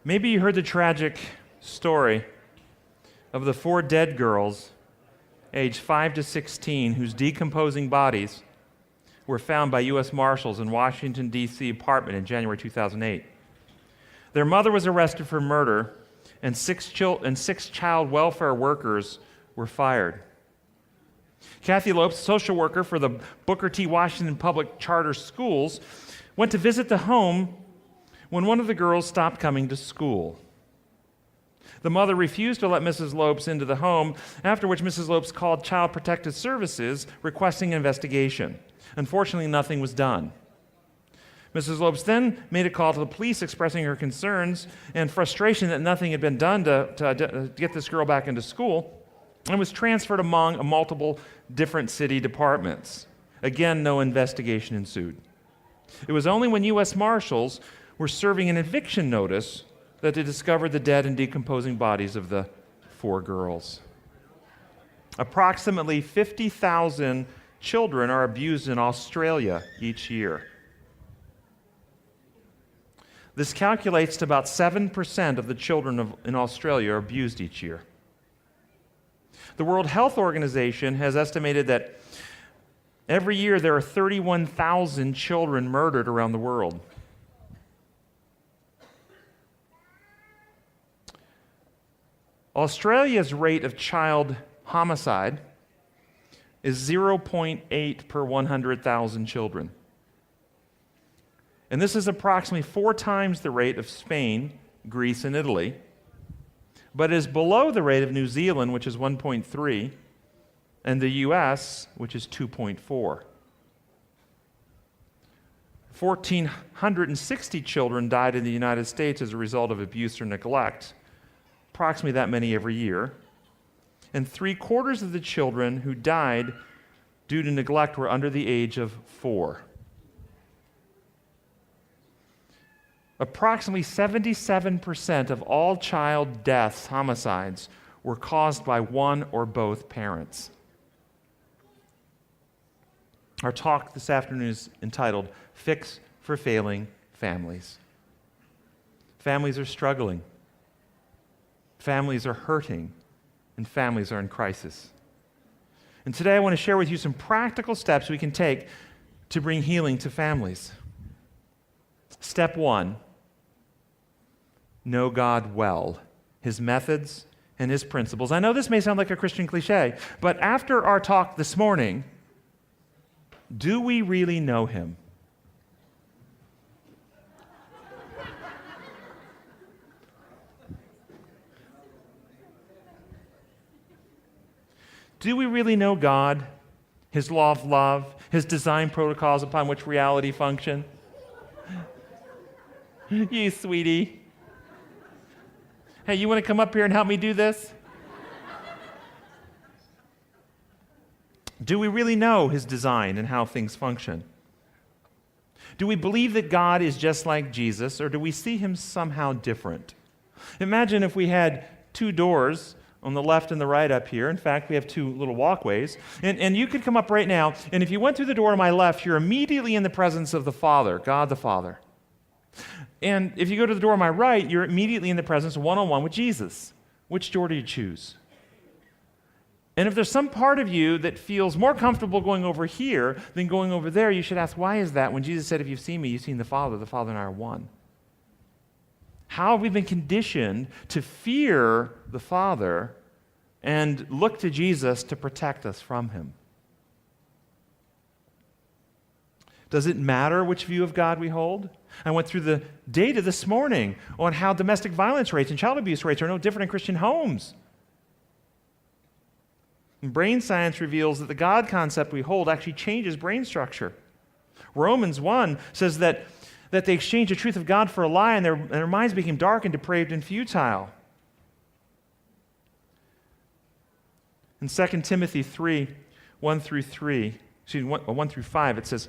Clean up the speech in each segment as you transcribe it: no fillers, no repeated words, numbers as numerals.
Maybe you heard the tragic story of the 4 dead girls, aged 5 to 16, whose decomposing bodies were found by U.S. Marshals in Washington, D.C. apartment in January 2008. Their mother was arrested for murder, and 6 child welfare workers were fired. Kathy Lopes, social worker for the Booker T. Washington Public Charter Schools, went to visit the home when one of the girls stopped coming to school. The mother refused to let Mrs. Lopes into the home, after which Mrs. Lopes called Child Protective Services requesting an investigation. Unfortunately, nothing was done. Mrs. Lopes then made a call to the police expressing her concerns and frustration that nothing had been done to get this girl back into school, and was transferred among multiple different city departments. Again, no investigation ensued. It was only when U.S. Marshals were serving an eviction notice that they discovered the dead and decomposing bodies of the 4 girls. Approximately 50,000 children are abused in Australia each year. This calculates to about 7% of the children in Australia are abused each year. The World Health Organization has estimated that every year there are 31,000 children murdered around the world. Australia's rate of child homicide is 0.8 per 100,000 children. And this is approximately 4 times the rate of Spain, Greece, and Italy, but is below the rate of New Zealand, which is 1.3, and the U.S., which is 2.4. 1,460 children died in the United States as a result of abuse or neglect, approximately that many every year, and 3/4 of the children who died due to neglect were under the age of 4. Approximately 77% of all child deaths, homicides, were caused by one or both parents. Our talk this afternoon is entitled, Fix for Failing Families. Families are struggling. Families are hurting. And families are in crisis. And today I want to share with you some practical steps we can take to bring healing to families. Step 1, know God well, His methods and His principles. I know this may sound like a Christian cliche, but after our talk this morning, do we really know Him? Do we really know God, His law of love, His design protocols upon which reality function? You sweetie. Hey, you want to come up here and help me do this? Do we really know His design and how things function? Do we believe that God is just like Jesus, or do we see Him somehow different? Imagine if we had 2 doors on the left and the right up here. In fact, we have 2 little walkways. And you could come up right now, and if you went through the door on my left, you're immediately in the presence of the Father, God the Father. And if you go to the door on my right, you're immediately in the presence one-on-one with Jesus. Which door do you choose? And if there's some part of you that feels more comfortable going over here than going over there, you should ask, why is that? When Jesus said, if you've seen me, you've seen the Father and I are one. How have we been conditioned to fear the Father and look to Jesus to protect us from Him? Does it matter which view of God we hold? I went through the data this morning on how domestic violence rates and child abuse rates are no different in Christian homes. And brain science reveals that the God concept we hold actually changes brain structure. Romans 1 says that they exchanged the truth of God for a lie, and their minds became dark and depraved and futile. In 2 Timothy 3, 1 through 5, it says,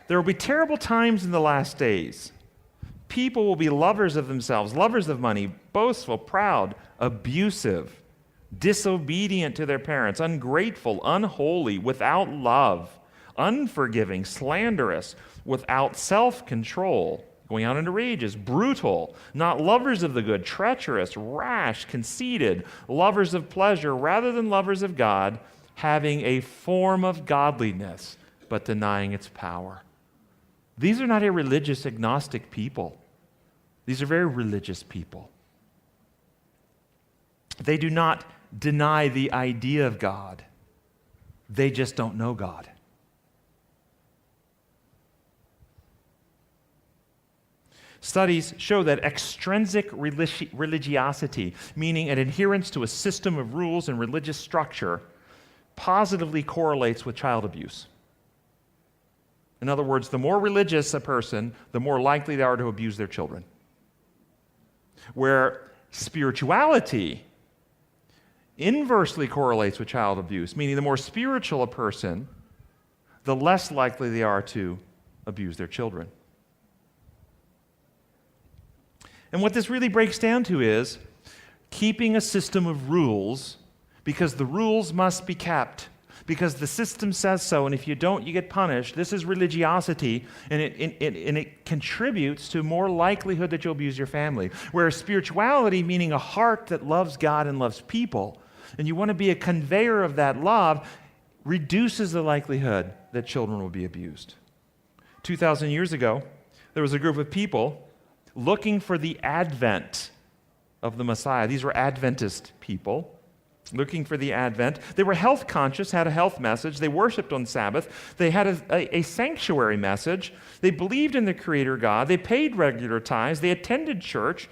there will be terrible times in the last days. People will be lovers of themselves, lovers of money, boastful, proud, abusive, disobedient to their parents, ungrateful, unholy, without love, unforgiving, slanderous, without self-control, Going on into rages, brutal, not lovers of the good, treacherous, rash, conceited, lovers of pleasure rather than lovers of God, having a form of godliness, but denying its power. These are not a religious agnostic people. These are very religious people. They do not deny the idea of God. They just don't know God. Studies show that extrinsic religiosity, meaning an adherence to a system of rules and religious structure, positively correlates with child abuse. In other words, the more religious a person, the more likely they are to abuse their children. Where spirituality inversely correlates with child abuse, meaning the more spiritual a person, the less likely they are to abuse their children. And what this really breaks down to is keeping a system of rules because the rules must be kept, because the system says so, and if you don't, you get punished. This is religiosity, and it contributes to more likelihood that you'll abuse your family. Whereas spirituality, meaning a heart that loves God and loves people, and you want to be a conveyor of that love, reduces the likelihood that children will be abused. 2,000 years ago, there was a group of people looking for the advent of the Messiah. These were Adventist people looking for the advent. They were health conscious, had a health message. They worshiped on Sabbath. They had a sanctuary message. They believed in the Creator God. They paid regular tithes. They attended church.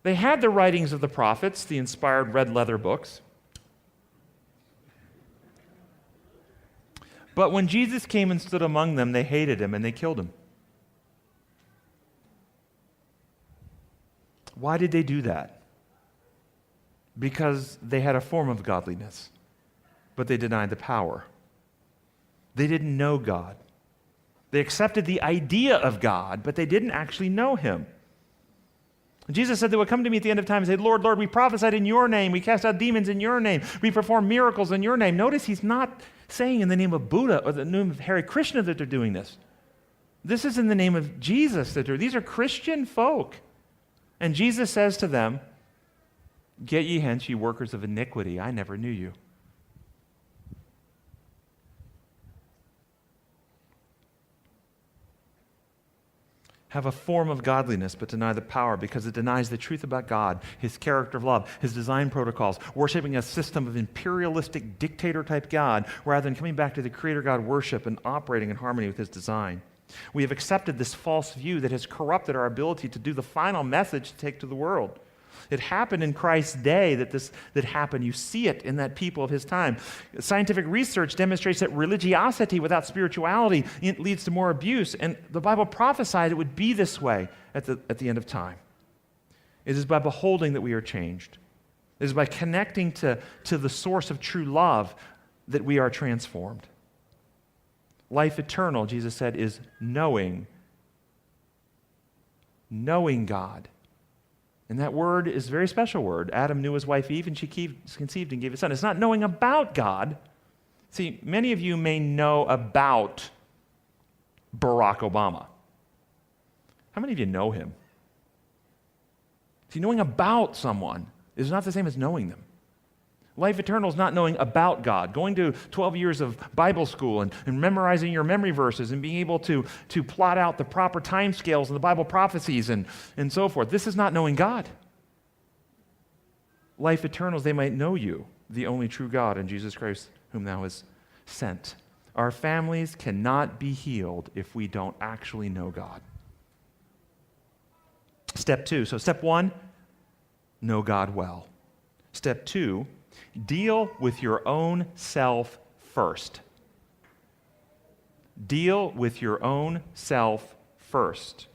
They had the writings of the prophets, the inspired red leather books. But when Jesus came and stood among them, they hated him and they killed him. Why did they do that? Because they had a form of godliness, but they denied the power. They didn't know God. They accepted the idea of God, but they didn't actually know him. And Jesus said they would come to me at the end of time and say, Lord, Lord, we prophesied in your name. We cast out demons in your name. We performed miracles in your name. Notice he's not saying in the name of Buddha or the name of Hare Krishna that they're doing this. This is in the name of Jesus that these are Christian folk. And Jesus says to them, get ye hence, ye workers of iniquity. I never knew you. Have a form of godliness, but deny the power because it denies the truth about God, his character of love, his design protocols, worshiping a system of imperialistic dictator-type God rather than coming back to the Creator God worship and operating in harmony with his design. We have accepted this false view that has corrupted our ability to do the final message to take to the world. It happened in Christ's day that happened. You see it in that people of his time. Scientific research demonstrates that religiosity without spirituality leads to more abuse, and the Bible prophesied it would be this way at the end of time. It is by beholding that we are changed. It is by connecting to the source of true love that we are transformed. Life eternal, Jesus said, is knowing God. And that word is a very special word. Adam knew his wife Eve, and she conceived and gave a son. It's not knowing about God. See, many of you may know about Barack Obama. How many of you know him? See, knowing about someone is not the same as knowing them. Life eternal is not knowing about God, going to 12 years of Bible school and memorizing your memory verses and being able to plot out the proper time scales and the Bible prophecies and so forth. This is not knowing God. Life eternal is they might know you, the only true God, and Jesus Christ, whom thou hast sent. Our families cannot be healed if we don't actually know God. Step 2. So step 1, know God well. Step 2, deal with your own self first. Deal with your own self first.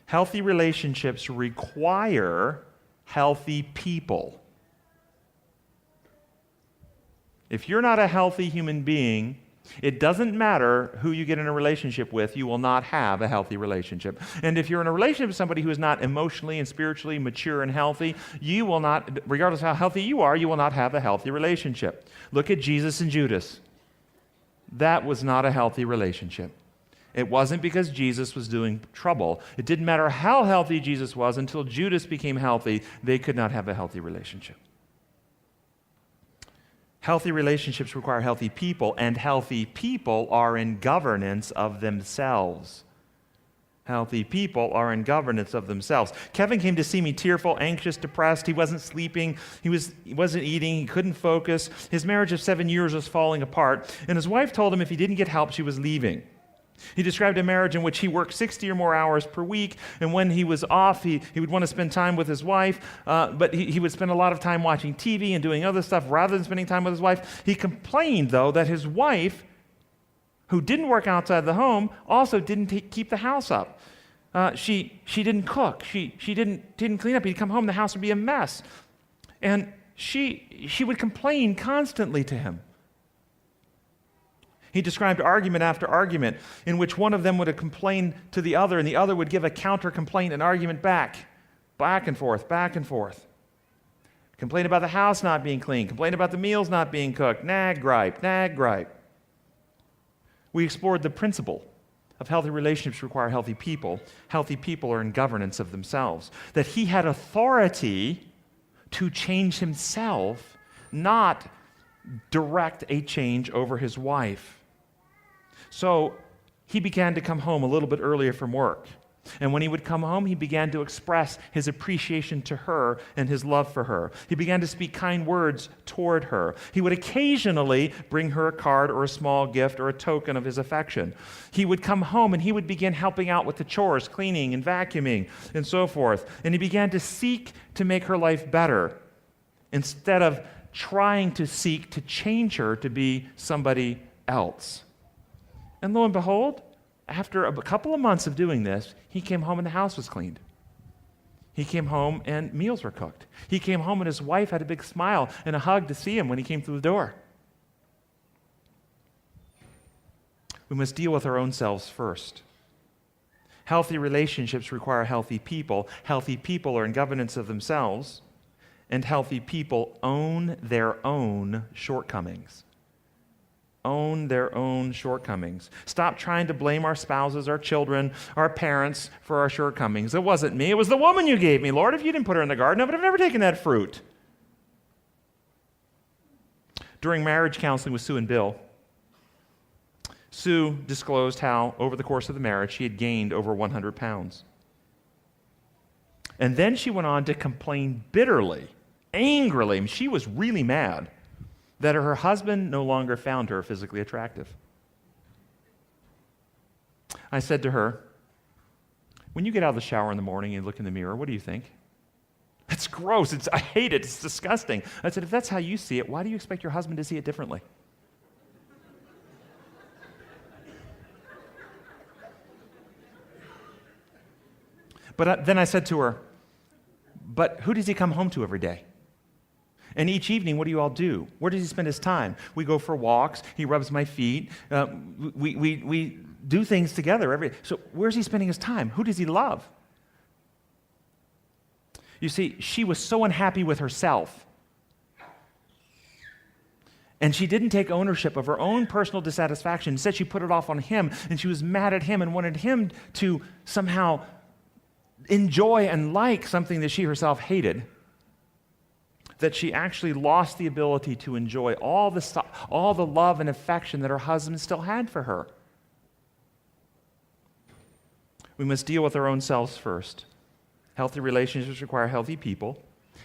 Healthy relationships require healthy people. If you're not a healthy human being, it doesn't matter who you get in a relationship with, you will not have a healthy relationship. And if you're in a relationship with somebody who is not emotionally and spiritually mature and healthy, you will not, regardless of how healthy you are, you will not have a healthy relationship. Look at Jesus and Judas. That was not a healthy relationship. It wasn't because Jesus was doing trouble. It didn't matter how healthy Jesus was until Judas became healthy. They could not have a healthy relationship. Healthy relationships require healthy people, and healthy people are in governance of themselves. Healthy people are in governance of themselves. Kevin came to see me tearful, anxious, depressed. He wasn't sleeping. He wasn't eating. He couldn't focus. His marriage of 7 years was falling apart. And his wife told him if he didn't get help, she was leaving. He described a marriage in which he worked 60 or more hours per week, and when he was off, he would want to spend time with his wife, but he would spend a lot of time watching TV and doing other stuff rather than spending time with his wife. He complained, though, that his wife, who didn't work outside the home, also didn't keep the house up. She didn't cook. She didn't clean up. He'd come home, the house would be a mess. And she would complain constantly to him. He described argument after argument in which one of them would complain to the other, and the other would give a counter-complaint, an argument back and forth, back and forth. Complain about the house not being clean. Complain about the meals not being cooked. Nag, gripe, nag, gripe. We explored the principle of healthy relationships require healthy people. Healthy people are in governance of themselves. That he had authority to change himself, not direct a change over his wife. So he began to come home a little bit earlier from work. And when he would come home, he began to express his appreciation to her and his love for her. He began to speak kind words toward her. He would occasionally bring her a card or a small gift or a token of his affection. He would come home and he would begin helping out with the chores, cleaning and vacuuming and so forth. And he began to seek to make her life better instead of trying to seek to change her to be somebody else. And lo and behold, after a couple of months of doing this, he came home and the house was cleaned. He came home and meals were cooked. He came home and his wife had a big smile and a hug to see him when he came through the door. We must deal with our own selves first. Healthy relationships require healthy people. Healthy people are in governance of themselves, and healthy people own their own shortcomings. Own their own shortcomings. Stop trying to blame our spouses, our children, our parents for our shortcomings. It wasn't me. It was the woman you gave me. Lord, if you didn't put her in the garden, I would have never taken that fruit. During marriage counseling with Sue and Bill, Sue disclosed how, over the course of the marriage, she had gained over 100 pounds. And then she went on to complain bitterly, angrily. I mean, she was really mad that her husband no longer found her physically attractive. I said to her, when you get out of the shower in the morning and look in the mirror, what do you think? It's gross. I hate it. It's disgusting. I said, if that's how you see it, why do you expect your husband to see it differently? But then I said to her, but who does he come home to every day? And each evening, what do you all do? Where does he spend his time? We go for walks. He rubs my feet. We do things together every day. So where's he spending his time? Who does he love? You see, she was so unhappy with herself. And she didn't take ownership of her own personal dissatisfaction. Instead, she put it off on him, and she was mad at him and wanted him to somehow enjoy and like something that she herself hated, that she actually lost the ability to enjoy all the love and affection that her husband still had for her. We must deal with our own selves first. Healthy relationships require healthy people.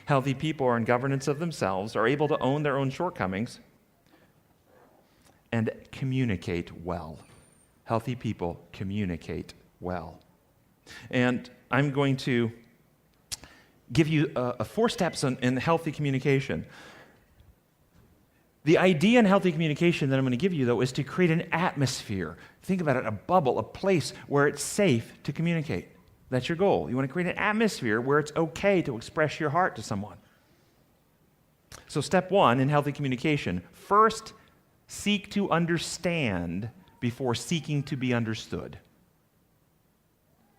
Healthy people are in governance of themselves, are able to own their own shortcomings, and communicate well. Healthy people communicate well. And I'm going to give you 4 steps in healthy communication. The idea in healthy communication that I'm going to give you, though, is to create an atmosphere. Think about it, a bubble, a place where it's safe to communicate. That's your goal. You want to create an atmosphere where it's okay to express your heart to someone. So step 1 in healthy communication, first, seek to understand before seeking to be understood.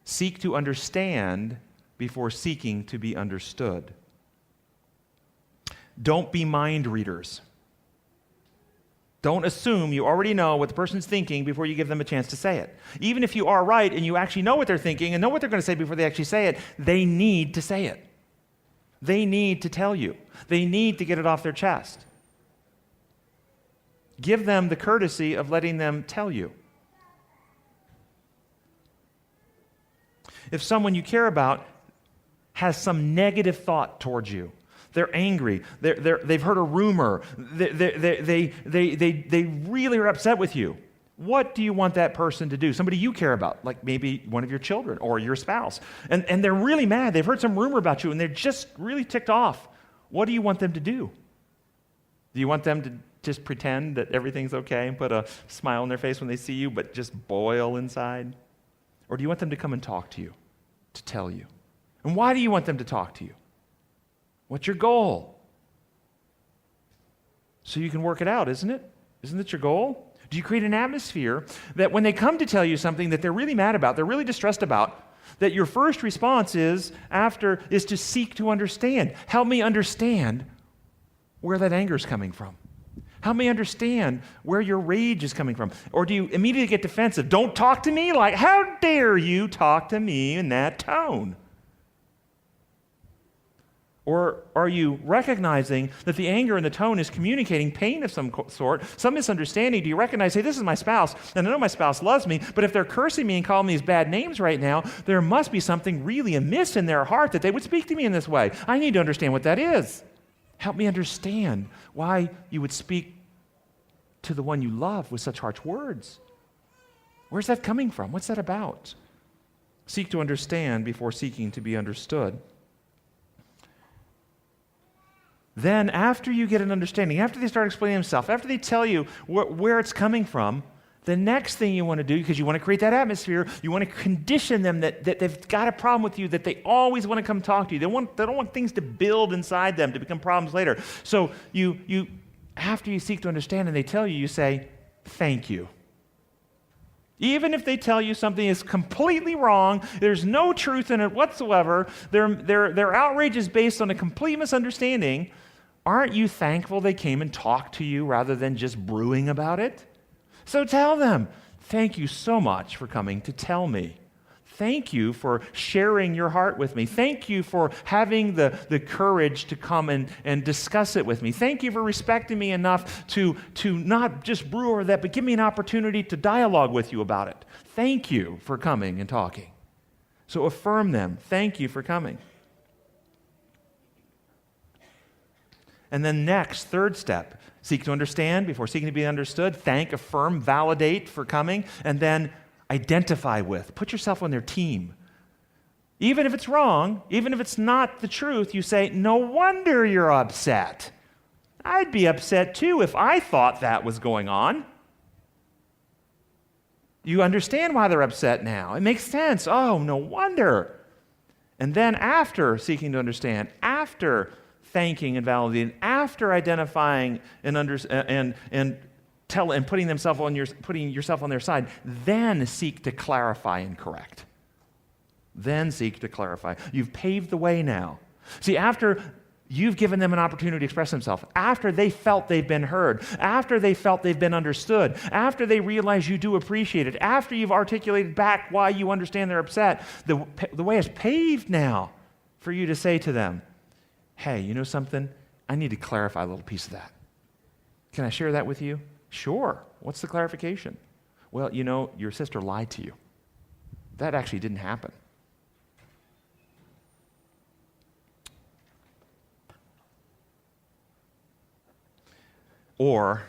Seek to understand before seeking to be understood. Don't be mind readers. Don't assume you already know what the person's thinking before you give them a chance to say it. Even if you are right and you actually know what they're thinking and know what they're going to say before they actually say it, they need to say it. They need to tell you. They need to get it off their chest. Give them the courtesy of letting them tell you. If someone you care about has some negative thought towards you, they're angry, they've heard a rumor, they really are upset with you, what do you want that person to do? Somebody you care about, like maybe one of your children or your spouse, and they're really mad. They've heard some rumor about you, and they're just really ticked off. What do you want them to do? Do you want them to just pretend that everything's okay and put a smile on their face when they see you, but just boil inside? Or do you want them to come and talk to you, to tell you? And why do you want them to talk to you? What's your goal? So you can work it out, isn't it? Isn't it your goal? Do you create an atmosphere that when they come to tell you something that they're really mad about, they're really distressed about, that your first response is to seek to understand. Help me understand where that anger is coming from. Help me understand where your rage is coming from. Or do you immediately get defensive? Don't talk to me like, how dare you talk to me in that tone? Or are you recognizing that the anger in the tone is communicating pain of some sort, some misunderstanding? Do you recognize, hey, this is my spouse, and I know my spouse loves me, but if they're cursing me and calling me these bad names right now, there must be something really amiss in their heart that they would speak to me in this way. I need to understand what that is. Help me understand why you would speak to the one you love with such harsh words. Where's that coming from? What's that about? Seek to understand before seeking to be understood. Then, after you get an understanding, after they start explaining themselves, after they tell you where it's coming from, the next thing you want to do, because you want to create that atmosphere, you want to condition them that they've got a problem with you, that they always want to come talk to you. They don't want things to build inside them to become problems later. So you after you seek to understand and they tell you, you say, thank you. Even if they tell you something is completely wrong, there's no truth in it whatsoever, their outrage is based on a complete misunderstanding, aren't you thankful they came and talked to you rather than just brewing about it? So tell them, thank you so much for coming to tell me. Thank you for sharing your heart with me. Thank you for having the courage to come and discuss it with me. Thank you for respecting me enough to not just brew over that, but give me an opportunity to dialogue with you about it. Thank you for coming and talking. So affirm them. Thank you for coming. And then next, third step, seek to understand before seeking to be understood. Thank, affirm, validate for coming, and then identify with. Put yourself on their team. Even if it's wrong, even if it's not the truth, you say, no wonder you're upset. I'd be upset too if I thought that was going on. You understand why they're upset now. It makes sense. Oh, no wonder. And then after seeking to understand, after thanking and validating, after identifying and putting yourself on their side, then seek to clarify and correct. Then seek to clarify. You've paved the way now. See, after you've given them an opportunity to express themselves, after they felt they've been heard, after they felt they've been understood, after they realize you do appreciate it, after you've articulated back why you understand they're upset, the way is paved now for you to say to them, hey, you know something? I need to clarify a little piece of that. Can I share that with you? Sure. What's the clarification? Well, you know, your sister lied to you. That actually didn't happen. Or,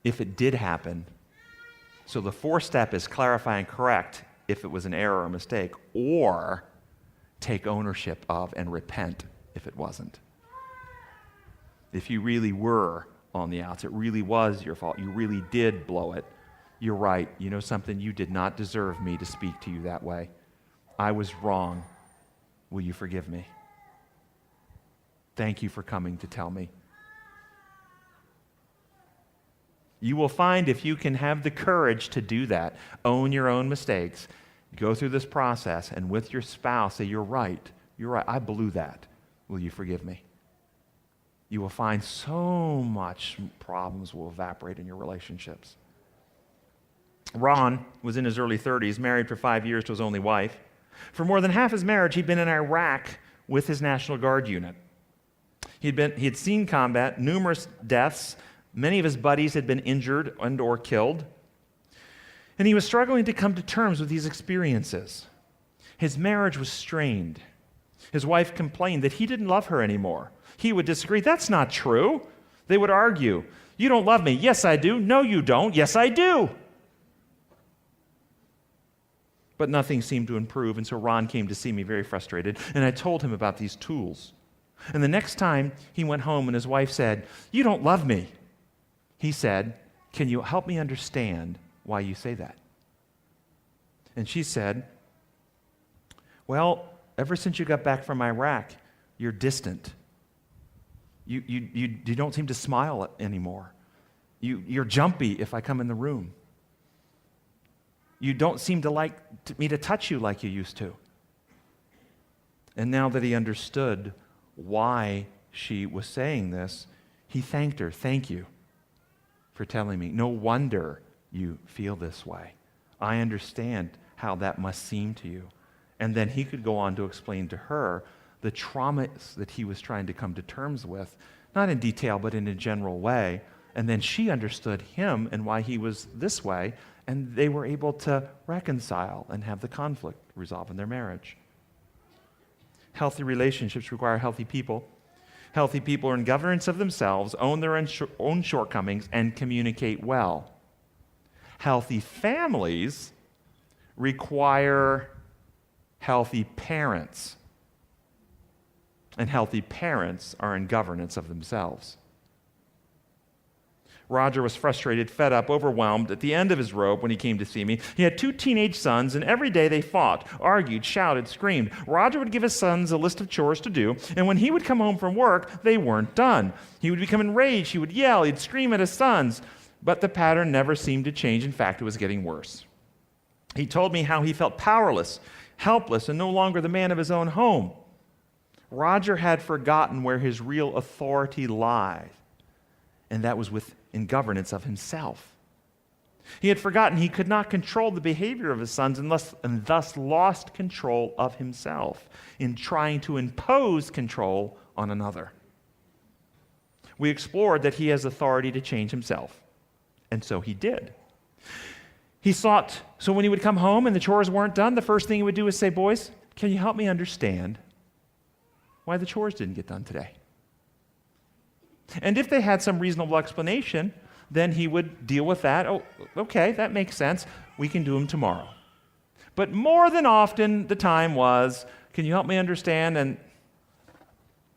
if it did happen, so the fourth step is clarify and correct if it was an error or mistake, or take ownership of and repent if it wasn't. If you really were on the outs, it really was your fault, you really did blow it, you're right. You know something? You did not deserve me to speak to you that way. I was wrong. Will you forgive me? Thank you for coming to tell me. You will find if you can have the courage to do that, own your own mistakes, go through this process, and with your spouse say, you're right, I blew that. Will you forgive me? you will find so much problems will evaporate in your relationships. Ron was in his early 30s, married for 5 years to his only wife. For more than half his marriage, he'd been in Iraq with his National Guard unit. He had seen combat, numerous deaths. Many of his buddies had been injured and or killed. And he was struggling to come to terms with these experiences. His marriage was strained. His wife complained that he didn't love her anymore. He would disagree. That's not true. They would argue. You don't love me. Yes, I do. No, you don't. Yes, I do. But nothing seemed to improve, and so Ron came to see me very frustrated, and I told him about these tools. And the next time he went home and his wife said, "You don't love me," he said, "Can you help me understand why you say that?" And she said, "Well, ever since you got back from Iraq, you're distant. You don't seem to smile anymore. You're jumpy if I come in the room. You don't seem to like me to touch you like you used to." And now that he understood why she was saying this, he thanked her. "Thank you for telling me. No wonder you feel this way. I understand how that must seem to you." And then he could go on to explain to her the traumas that he was trying to come to terms with, not in detail, but in a general way. And then she understood him and why he was this way, and they were able to reconcile and have the conflict resolved in their marriage. Healthy relationships require healthy people. Healthy people are in governance of themselves, own their own shortcomings, and communicate well. Healthy families require healthy parents. And healthy parents are in governance of themselves. Roger was frustrated, fed up, overwhelmed, at the end of his rope when he came to see me. He had 2 teenage sons, and every day they fought, argued, shouted, screamed. Roger would give his sons a list of chores to do, and when he would come home from work, they weren't done. He would become enraged, he would yell, he'd scream at his sons, but the pattern never seemed to change. In fact, it was getting worse. He told me how he felt powerless, helpless, and no longer the man of his own home. Roger had forgotten where his real authority lied, and that was in governance of himself. He had forgotten he could not control the behavior of his sons and thus lost control of himself in trying to impose control on another. We explored that he has authority to change himself, and so he did. So when he would come home and the chores weren't done, the first thing he would do is say, "Boys, can you help me understand why the chores didn't get done today?" And if they had some reasonable explanation, then he would deal with that. "Oh, okay, that makes sense. We can do them tomorrow." But more than often, the time was, "Can you help me understand?" And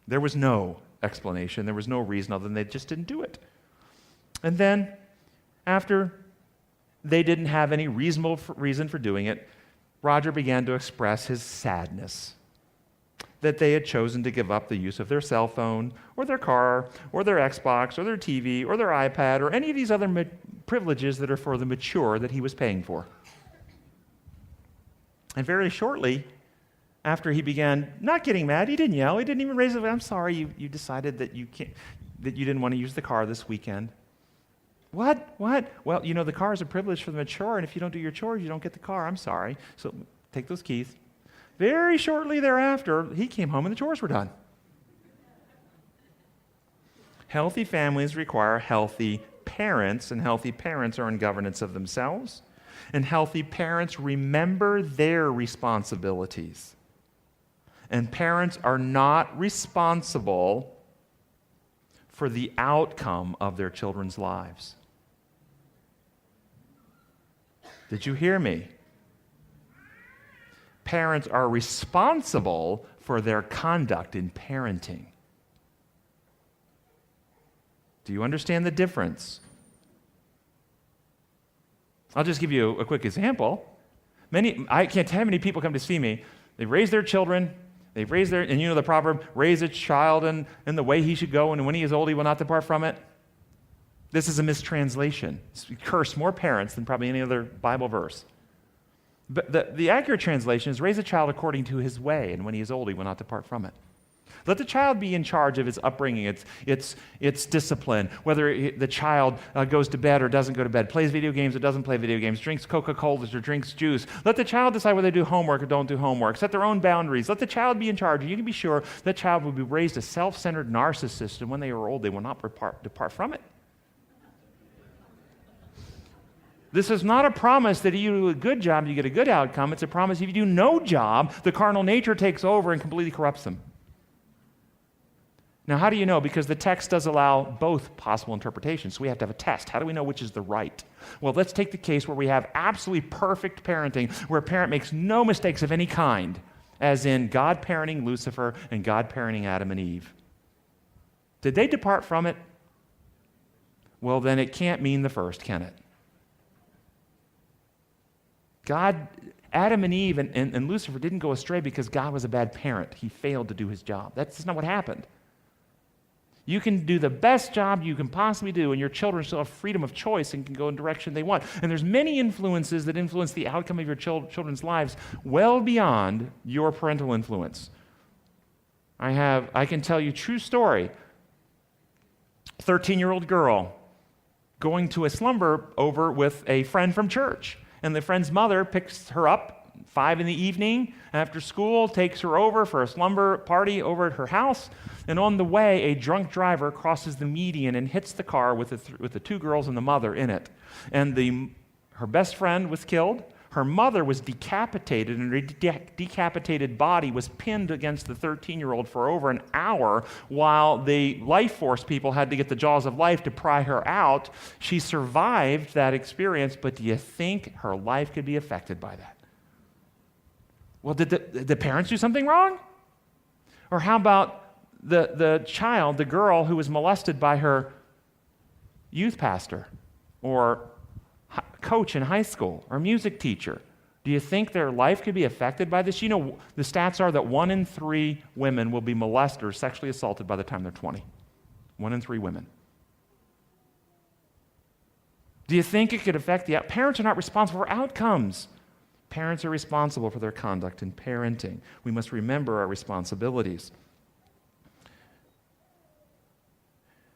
there was no explanation. There was no reason other than they just didn't do it. And then, after they didn't have any reasonable reason for doing it, Roger began to express his sadness that they had chosen to give up the use of their cell phone or their car or their Xbox or their TV or their iPad or any of these other privileges that are for the mature that he was paying for. And very shortly after he began not getting mad, he didn't yell, he didn't even raise it. "I'm sorry, you decided that you didn't want to use the car this weekend." What? "Well, the car is a privilege for the mature, and if you don't do your chores, you don't get the car. I'm sorry. So take those keys." Very shortly thereafter, he came home and the chores were done. Healthy families require healthy parents, and healthy parents are in governance of themselves. And healthy parents remember their responsibilities. And parents are not responsible for the outcome of their children's lives. Did you hear me? Parents are responsible for their conduct in parenting. Do you understand the difference? I'll just give you a quick example. I can't tell how many people come to see me. They've raised their children. And you know the proverb, raise a child in the way he should go, and when he is old, he will not depart from it. This is a mistranslation. We curse more parents than probably any other Bible verse. But the accurate translation is raise a child according to his way, and when he is old, he will not depart from it. Let the child be in charge of its upbringing, its discipline, whether the child goes to bed or doesn't go to bed, plays video games or doesn't play video games, drinks Coca-Colas or drinks juice. Let the child decide whether they do homework or don't do homework. Set their own boundaries. Let the child be in charge. And you can be sure that child will be raised a self-centered narcissist, and when they are old, they will not depart from it. This is not a promise that if you do a good job, you get a good outcome. It's a promise if you do no job, the carnal nature takes over and completely corrupts them. Now, how do you know? Because the text does allow both possible interpretations, so we have to have a test. How do we know which is the right? Well, let's take the case where we have absolutely perfect parenting, where a parent makes no mistakes of any kind, as in God parenting Lucifer and God parenting Adam and Eve. Did they depart from it? Well, then it can't mean the first, can it? Adam and Eve and Lucifer didn't go astray because God was a bad parent. He failed to do his job. That's not what happened. You can do the best job you can possibly do, and your children still have freedom of choice and can go in the direction they want. And there's many influences that influence the outcome of your children's lives well beyond your parental influence. I can tell you a true story. 13-year-old girl going to a slumber over with a friend from church. And the friend's mother picks her up 5 p.m. after school, takes her over for a slumber party over at her house. And on the way, a drunk driver crosses the median and hits the car with the 2 girls and the mother in it. And her best friend was killed. Her mother was decapitated, and her decapitated body was pinned against the 13-year-old for over an hour while the life force people had to get the jaws of life to pry her out. She survived that experience, but do you think her life could be affected by that? Well, did the parents do something wrong? Or how about the child, the girl who was molested by her youth pastor or coach in high school or music teacher? Do you think their life could be affected by this? You know, the stats are that 1 in 3 women will be molested or sexually assaulted by the time they're 20. 1 in 3 women. Do you think it could affect parents are not responsible for outcomes. Parents are responsible for their conduct in parenting. We must remember our responsibilities.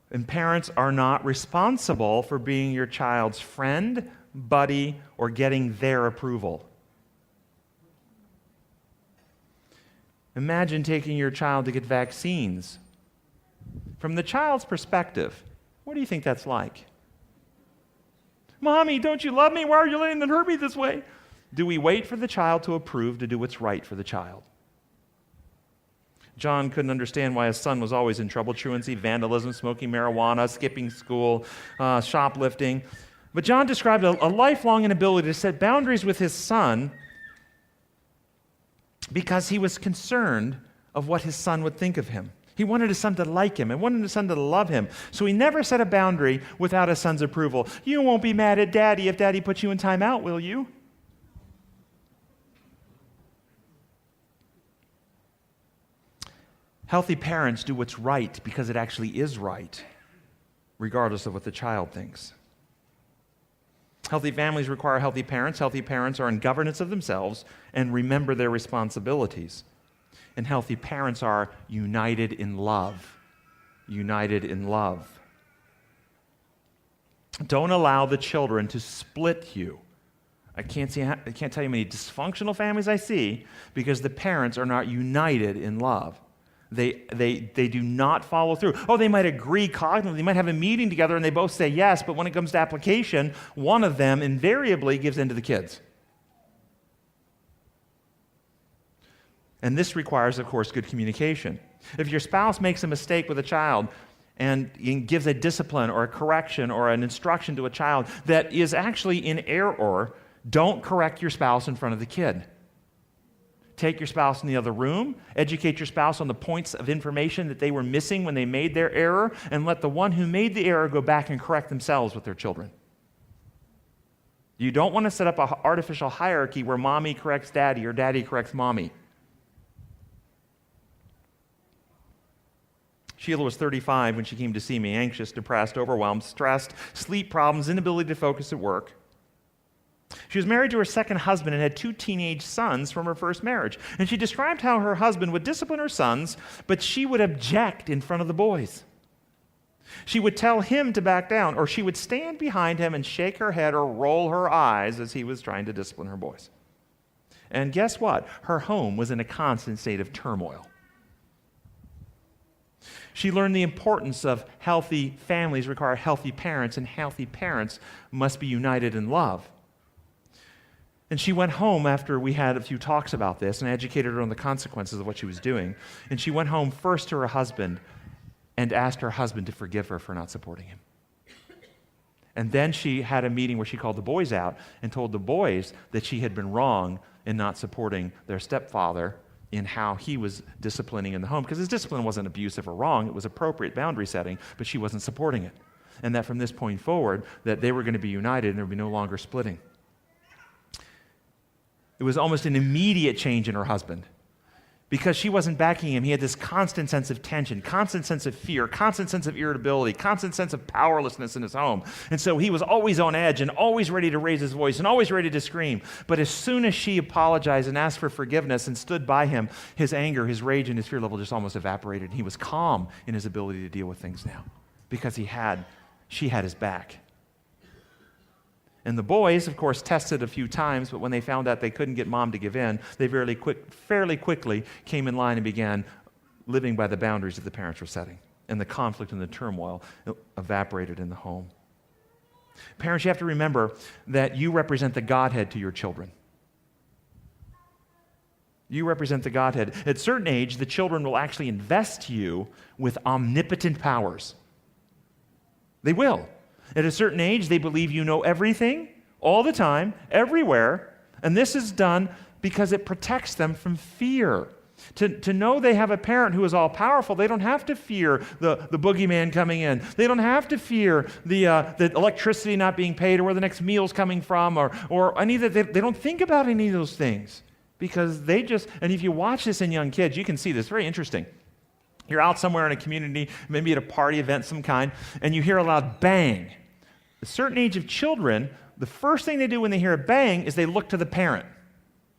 And parents are not responsible for being your child's friend, buddy, or getting their approval. Imagine taking your child to get vaccines. From the child's perspective, what do you think that's like? Mommy, don't you love me? Why are you letting them hurt me this way? Do we wait for the child to approve to do what's right for the child? John couldn't understand why his son was always in trouble: truancy, vandalism, smoking marijuana, skipping school, shoplifting. But John described a lifelong inability to set boundaries with his son because he was concerned of what his son would think of him. He wanted his son to like him and wanted his son to love him. So he never set a boundary without his son's approval. You won't be mad at Daddy if Daddy puts you in timeout, will you? Healthy parents do what's right because it actually is right, regardless of what the child thinks. Healthy families require healthy parents. Healthy parents are in governance of themselves and remember their responsibilities. And healthy parents are united in love. United in love. Don't allow the children to split you. I can't tell you how many dysfunctional families I see because the parents are not united in love. They do not follow through. Oh, they might agree cognitively. They might have a meeting together and they both say yes, but when it comes to application, one of them invariably gives in to the kids. And this requires, of course, good communication. If your spouse makes a mistake with a child and gives a discipline or a correction or an instruction to a child that is actually in error, don't correct your spouse in front of the kid. Take your spouse in the other room, educate your spouse on the points of information that they were missing when they made their error, and let the one who made the error go back and correct themselves with their children. You don't want to set up an artificial hierarchy where mommy corrects daddy or daddy corrects mommy. Sheila was 35 when she came to see me, anxious, depressed, overwhelmed, stressed, sleep problems, inability to focus at work. She was married to her second husband and had 2 teenage sons from her first marriage. And she described how her husband would discipline her sons, but she would object in front of the boys. She would tell him to back down, or she would stand behind him and shake her head or roll her eyes as he was trying to discipline her boys. And guess what? Her home was in a constant state of turmoil. She learned the importance of healthy families require healthy parents, and healthy parents must be united in love. And she went home after we had a few talks about this and I educated her on the consequences of what she was doing. And she went home first to her husband and asked her husband to forgive her for not supporting him. And then she had a meeting where she called the boys out and told the boys that she had been wrong in not supporting their stepfather in how he was disciplining in the home. Because his discipline wasn't abusive or wrong, it was appropriate boundary setting, but she wasn't supporting it. And that from this point forward, that they were going to be united and there would be no longer splitting. It was almost an immediate change in her husband. Because she wasn't backing him, he had this constant sense of tension, constant sense of fear, constant sense of irritability, constant sense of powerlessness in his home. And so he was always on edge and always ready to raise his voice and always ready to scream. But as soon as she apologized and asked for forgiveness and stood by him, his anger, his rage, and his fear level just almost evaporated. He was calm in his ability to deal with things now because she had his back. And the boys, of course, tested a few times, but when they found out they couldn't get mom to give in, they fairly quickly came in line and began living by the boundaries that the parents were setting. And the conflict and the turmoil evaporated in the home. Parents, you have to remember that you represent the Godhead to your children. You represent the Godhead. At a certain age, the children will actually invest you with omnipotent powers. They will. At a certain age, they believe you know everything, all the time, everywhere, and this is done because it protects them from fear. To know they have a parent who is all-powerful, they don't have to fear the boogeyman coming in. They don't have to fear the electricity not being paid or where the next meal's coming from or any of that. They don't think about any of those things because they just, and if you watch this in young kids, you can see this, very interesting. You're out somewhere in a community, maybe at a party event of some kind, and you hear a loud bang. At a certain age of children, the first thing they do when they hear a bang is they look to the parent.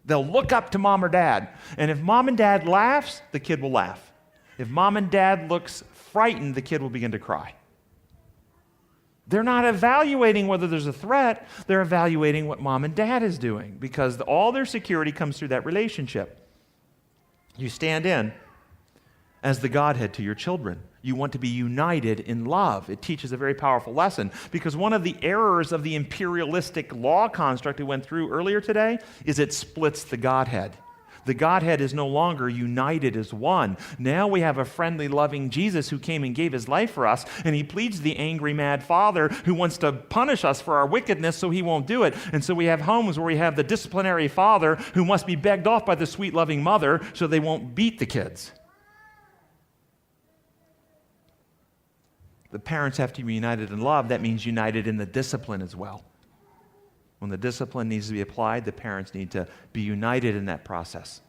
They'll look up to mom or dad. And if mom and dad laughs, the kid will laugh. If mom and dad looks frightened, the kid will begin to cry. They're not evaluating whether there's a threat. They're evaluating what mom and dad is doing because all their security comes through that relationship. You stand in as the Godhead to your children. You want to be united in love. It teaches a very powerful lesson because one of the errors of the imperialistic law construct we went through earlier today is it splits the Godhead. The Godhead is no longer united as one. Now we have a friendly, loving Jesus who came and gave his life for us, and he pleads the angry, mad father who wants to punish us for our wickedness so he won't do it. And so we have homes where we have the disciplinary father who must be begged off by the sweet, loving mother so they won't beat the kids. The parents have to be united in love. That means united in the discipline as well. When the discipline needs to be applied, the parents need to be united in that process.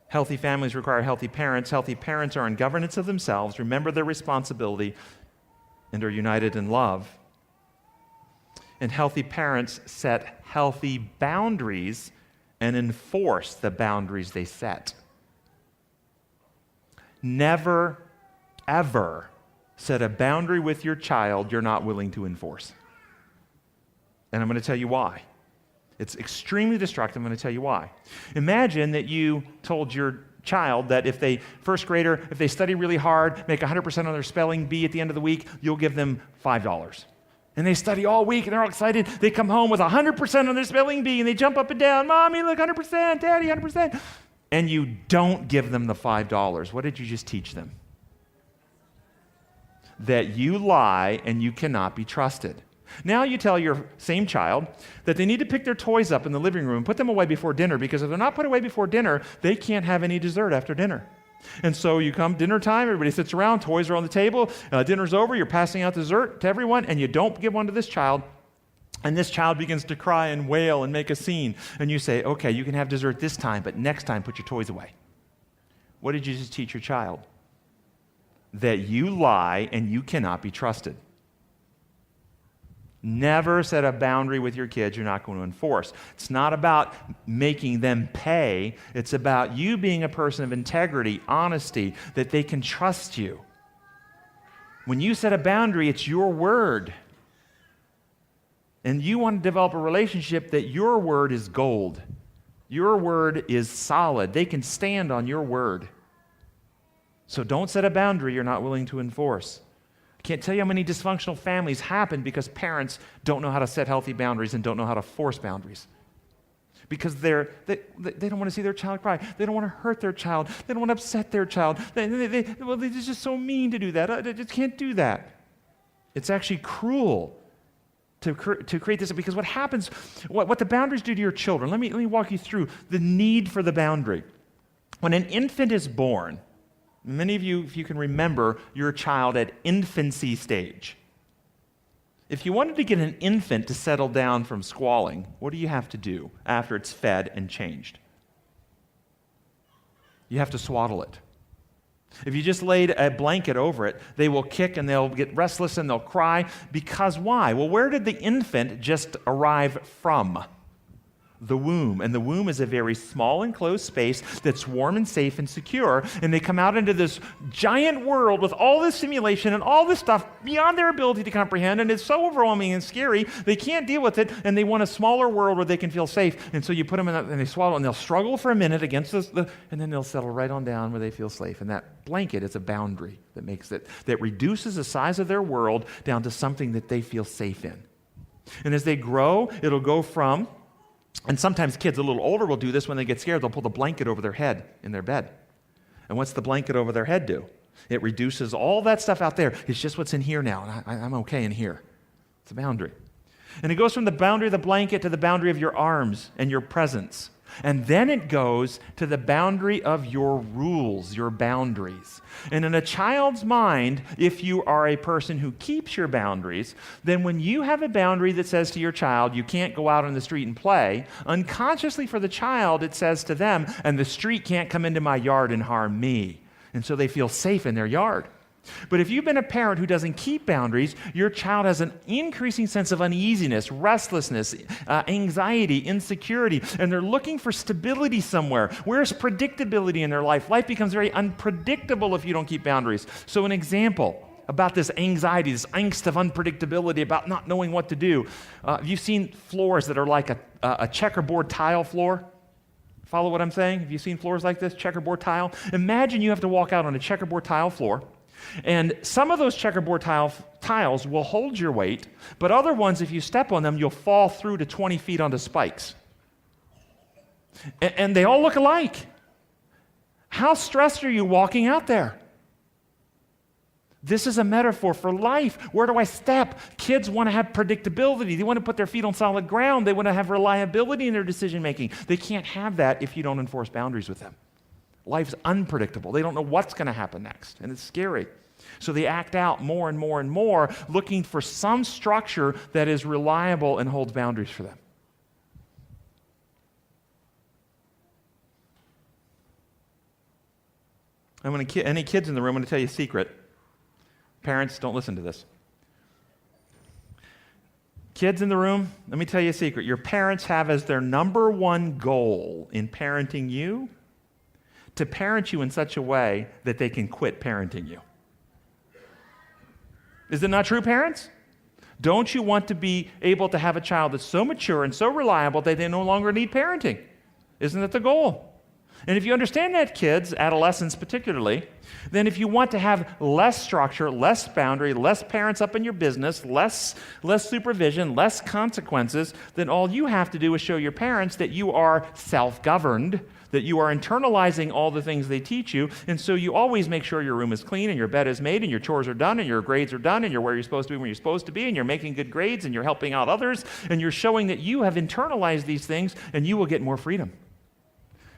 Healthy families require healthy parents. Healthy parents are in governance of themselves, remember their responsibility, and are united in love. And healthy parents set healthy boundaries and enforce the boundaries they set. Never, ever set a boundary with your child you're not willing to enforce. And I'm going to tell you why. It's extremely destructive. I'm going to tell you why. Imagine that you told your child that if they, first grader, if they study really hard, make 100% on their spelling bee at the end of the week, you'll give them $5. And they study all week, and they're all excited. They come home with 100% on their spelling bee, and they jump up and down. Mommy, look, 100%. Daddy, 100%. And you don't give them the $5. What did you just teach them? That you lie and you cannot be trusted. Now you tell your same child that they need to pick their toys up in the living room and put them away before dinner, because if they're not put away before dinner, they can't have any dessert after dinner. And so you come dinner time, everybody sits around, toys are on the table, dinner's over, you're passing out dessert to everyone, and you don't give one to this child. And this child begins to cry and wail and make a scene. And you say, okay, you can have dessert this time, but next time put your toys away. What did you just teach your child? That you lie and you cannot be trusted. Never set a boundary with your kids you're not going to enforce. It's not about making them pay. It's about you being a person of integrity, honesty, that they can trust you. When you set a boundary, it's your word. And you want to develop a relationship that your word is gold. Your word is solid. They can stand on your word. So don't set a boundary you're not willing to enforce. I can't tell you how many dysfunctional families happen because parents don't know how to set healthy boundaries and don't know how to force boundaries. Because they don't want to see their child cry. They don't want to hurt their child. They don't want to upset their child. They're just so mean to do that. They just can't do that. It's actually cruel to create this, because what happens, what the boundaries do to your children, let me walk you through the need for the boundary. When an infant is born, many of you, if you can remember, your child at infancy stage. If you wanted to get an infant to settle down from squalling, what do you have to do after it's fed and changed? You have to swaddle it. If you just laid a blanket over it, they will kick and they'll get restless and they'll cry. Because why? Well, where did the infant just arrive from? The womb. And the womb is a very small enclosed space that's warm and safe and secure. And they come out into this giant world with all this simulation and all this stuff beyond their ability to comprehend. And it's so overwhelming and scary, they can't deal with it. And they want a smaller world where they can feel safe. And so you put them in that, and they swallow, and they'll struggle for a minute against this, and then they'll settle right on down where they feel safe. And that blanket is a boundary that makes it, that reduces the size of their world down to something that they feel safe in. And as they grow, it'll go from, and sometimes kids a little older will do this when they get scared. They'll pull the blanket over their head in their bed. And what's the blanket over their head do? It reduces all that stuff out there. It's just what's in here now, and I'm okay in here. It's a boundary. And it goes from the boundary of the blanket to the boundary of your arms and your presence. And then it goes to the boundary of your rules, your boundaries. And in a child's mind, if you are a person who keeps your boundaries, then when you have a boundary that says to your child, you can't go out on the street and play, unconsciously for the child, it says to them, and the street can't come into my yard and harm me. And so they feel safe in their yard. But if you've been a parent who doesn't keep boundaries, your child has an increasing sense of uneasiness, restlessness, anxiety, insecurity, and they're looking for stability somewhere. Where's predictability in their life? Life becomes very unpredictable if you don't keep boundaries. So an example about this anxiety, this angst of unpredictability, about not knowing what to do. Have you seen floors that are like a checkerboard tile floor? Follow what I'm saying? Have you seen floors like this, checkerboard tile? Imagine you have to walk out on a checkerboard tile floor. And some of those checkerboard tiles will hold your weight, but other ones, if you step on them, you'll fall through to 20 feet onto spikes. And they all look alike. How stressed are you walking out there? This is a metaphor for life. Where do I step? Kids want to have predictability. They want to put their feet on solid ground. They want to have reliability in their decision making. They can't have that if you don't enforce boundaries with them. Life's unpredictable. They don't know what's going to happen next, and it's scary. So they act out more and more and more, looking for some structure that is reliable and holds boundaries for them. And when any kids in the room, I'm going to tell you a secret. Parents, don't listen to this. Kids in the room, let me tell you a secret. Your parents have as their number one goal in parenting you to parent you in such a way that they can quit parenting you. Is it not true, parents? Don't you want to be able to have a child that's so mature and so reliable that they no longer need parenting? Isn't that the goal? And if you understand that, kids, adolescents particularly, then if you want to have less structure, less boundary, less parents up in your business, less supervision, less consequences, then all you have to do is show your parents that you are self-governed, that you are internalizing all the things they teach you, and so you always make sure your room is clean and your bed is made and your chores are done and your grades are done and you're where you're supposed to be when you're supposed to be and you're making good grades and you're helping out others and you're showing that you have internalized these things and you will get more freedom.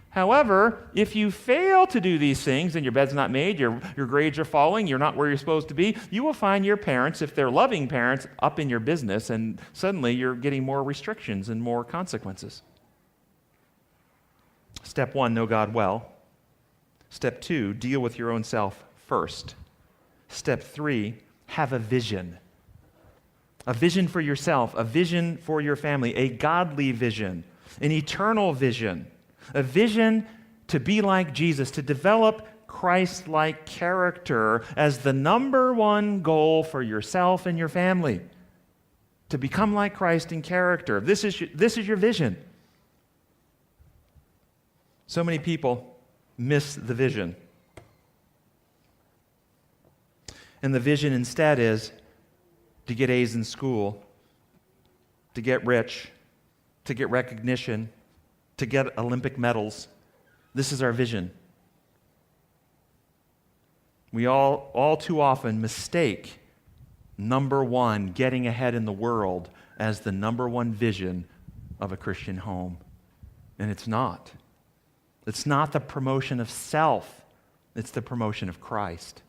However, if you fail to do these things and your bed's not made, your grades are falling, you're not where you're supposed to be, you will find your parents, if they're loving parents, up in your business, and suddenly you're getting more restrictions and more consequences. Step 1, know God well. Step 2, deal with your own self first. Step 3, have a vision. A vision for yourself, a vision for your family, a godly vision, an eternal vision, a vision to be like Jesus, to develop Christ-like character as the number one goal for yourself and your family. To become like Christ in character. This is your vision. So many people miss the vision. And the vision instead is to get A's in school, to get rich, to get recognition, to get Olympic medals. This is our vision. We all too often mistake number one, getting ahead in the world, as the number one vision of a Christian home. And it's not. It's not the promotion of self. It's the promotion of Christ.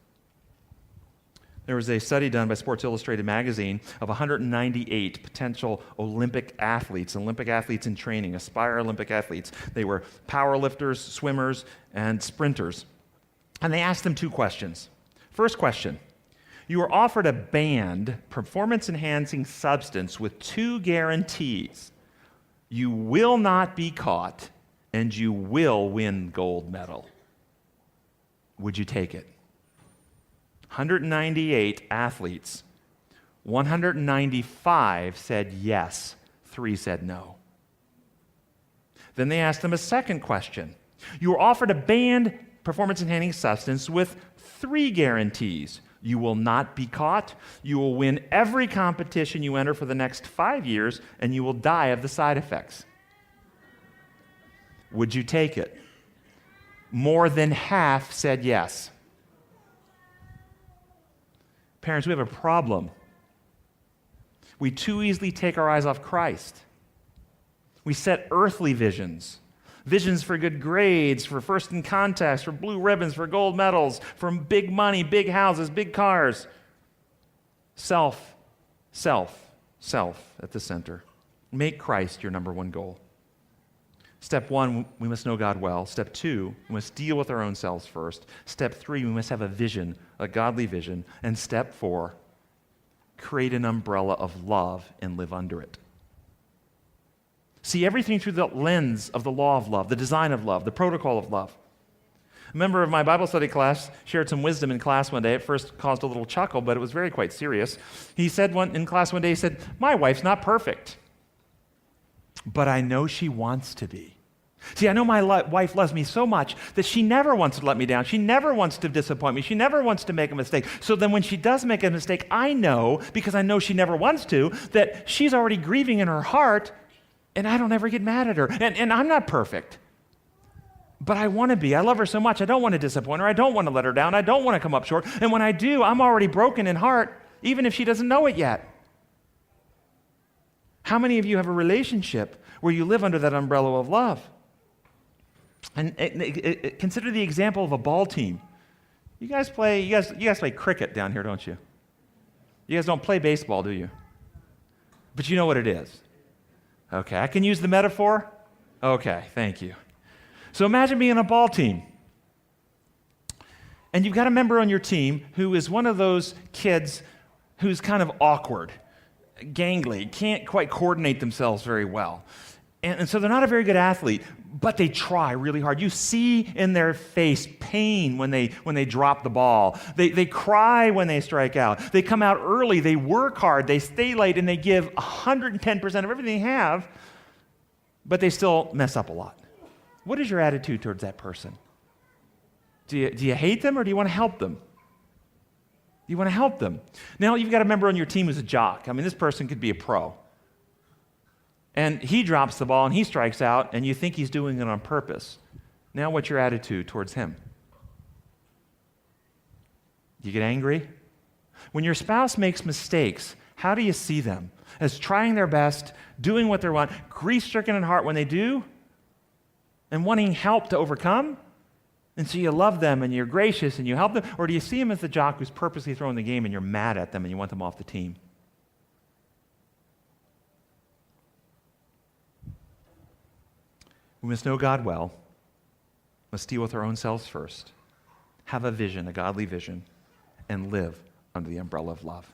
There was a study done by Sports Illustrated magazine of 198 potential Olympic athletes in training, aspire Olympic athletes. They were powerlifters, swimmers, and sprinters. And they asked them two questions. First question, you were offered a banned, performance-enhancing substance with two guarantees. You will not be caught, and you will win gold medal. Would you take it? 198 athletes. 195 said yes. 3 said no. Then they asked them a second question. You were offered a banned performance-enhancing substance with 3 guarantees. You will not be caught. You will win every competition you enter for the next 5 years, and you will die of the side effects. Would you take it? More than half said yes. Parents, we have a problem. We too easily take our eyes off Christ. We set earthly visions. Visions for good grades, for first in contests, for blue ribbons, for gold medals, for big money, big houses, big cars. Self at the center. Make Christ your number one goal. Step 1, we must know God well. Step 2, we must deal with our own selves first. Step 3, we must have a vision, a godly vision. And step 4, create an umbrella of love and live under it. See everything through the lens of the law of love, the design of love, the protocol of love. A member of my Bible study class shared some wisdom in class one day. It first caused a little chuckle, but it was very quite serious. He said in class one day, he said, my wife's not perfect, but I know she wants to be. See, I know my wife loves me so much that she never wants to let me down. She never wants to disappoint me. She never wants to make a mistake. So then when she does make a mistake, I know, because I know she never wants to, that she's already grieving in her heart, and I don't ever get mad at her. And I'm not perfect, but I want to be. I love her so much. I don't want to disappoint her. I don't want to let her down. I don't want to come up short. And when I do, I'm already broken in heart, even if she doesn't know it yet. How many of you have a relationship where you live under that umbrella of love? And consider the example of a ball team. You guys play cricket down here, don't you? You guys don't play baseball, do you? But you know what it is. Okay, I can use the metaphor? Okay, thank you. So imagine being a ball team. And you've got a member on your team who is one of those kids who's kind of awkward, gangly, can't quite coordinate themselves very well. And so they're not a very good athlete, but they try really hard. You see in their face pain when they drop the ball. They cry when they strike out. They come out early. They work hard. They stay late, and they give 110% of everything they have, but they still mess up a lot. What is your attitude towards that person? Do you hate them, or do you want to help them? You want to help them. Now, you've got a member on your team who's a jock. I mean, this person could be a pro. And he drops the ball and he strikes out, and you think he's doing it on purpose. Now what's your attitude towards him? You get angry? When your spouse makes mistakes, how do you see them? As trying their best, doing what they want, grief-stricken in heart when they do, and wanting help to overcome? And so you love them and you're gracious and you help them? Or do you see them as the jock who's purposely throwing the game and you're mad at them and you want them off the team? We must know God well, must deal with our own selves first, have a vision, a godly vision, and live under the umbrella of love.